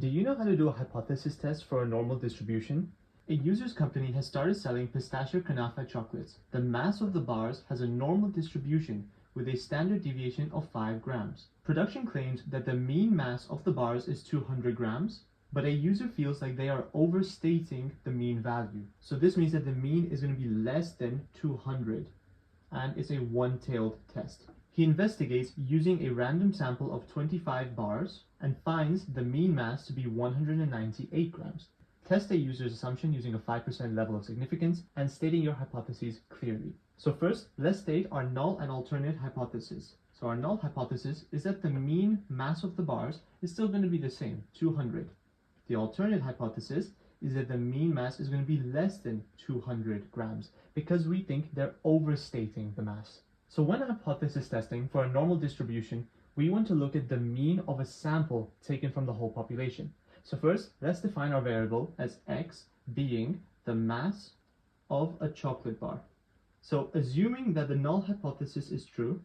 Do you know how to do a hypothesis test for a normal distribution? A user's company has started selling pistachio kunafa chocolates. The mass of the bars has a normal distribution with a standard deviation of 5 grams. Production claims that the mean mass of the bars is 200 grams, but a user feels like they are overstating the mean value. So this means that the mean is going to be less than 200, and it's a one-tailed test. He investigates using a random sample of 25 bars and finds the mean mass to be 198 grams. Test a user's assumption using a 5% level of significance and stating your hypotheses clearly. So first, let's state our null and alternate hypothesis. So our null hypothesis is that the mean mass of the bars is still going to be the same, 200. The alternate hypothesis is that the mean mass is going to be less than 200 grams because we think they're overstating the mass. So when hypothesis testing for a normal distribution, we want to look at the mean of a sample taken from the whole population. So first, let's define our variable as x being the mass of a chocolate bar. So assuming that the null hypothesis is true,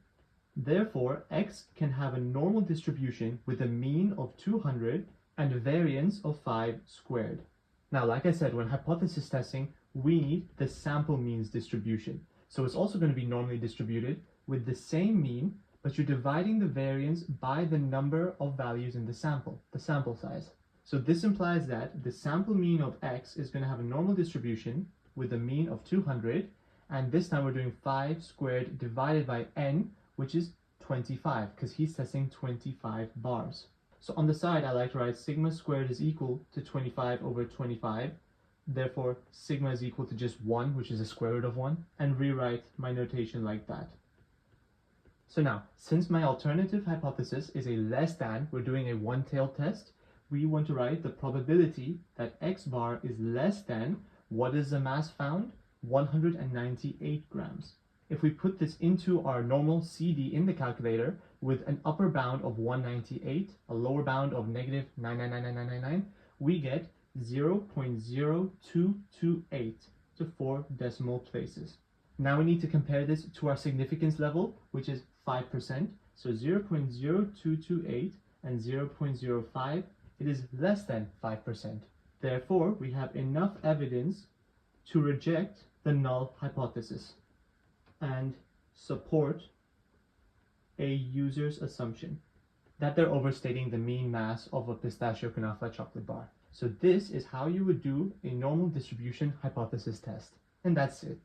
therefore x can have a normal distribution with a mean of 200 and a variance of 5 squared. Now, like I said, when hypothesis testing, we need the sample means distribution. So it's also going to be normally distributed with the same mean, but you're dividing the variance by the number of values in the sample size. So this implies that the sample mean of x is going to have a normal distribution with a mean of 200, and this time we're doing 5 squared divided by n, which is 25, because he's testing 25 bars. So on the side, I like to write sigma squared is equal to 25 over 25. Therefore, sigma is equal to just 1, which is the square root of 1, and rewrite my notation like that. So now, since my alternative hypothesis is a less than, we're doing a one-tailed test, we want to write the probability that x bar is less than, what is the mass found? 198 grams. If we put this into our normal CD in the calculator with an upper bound of 198, a lower bound of negative 9999999, we get 0.0228 to 4 decimal places. Now we need to compare this to our significance level, which is 5%. So 0.0228 and 0.05, it is less than 5%. Therefore, we have enough evidence to reject the null hypothesis and support a user's assumption that they're overstating the mean mass of a pistachio kunafa chocolate bar. So this is how you would do a normal distribution hypothesis test. And that's it.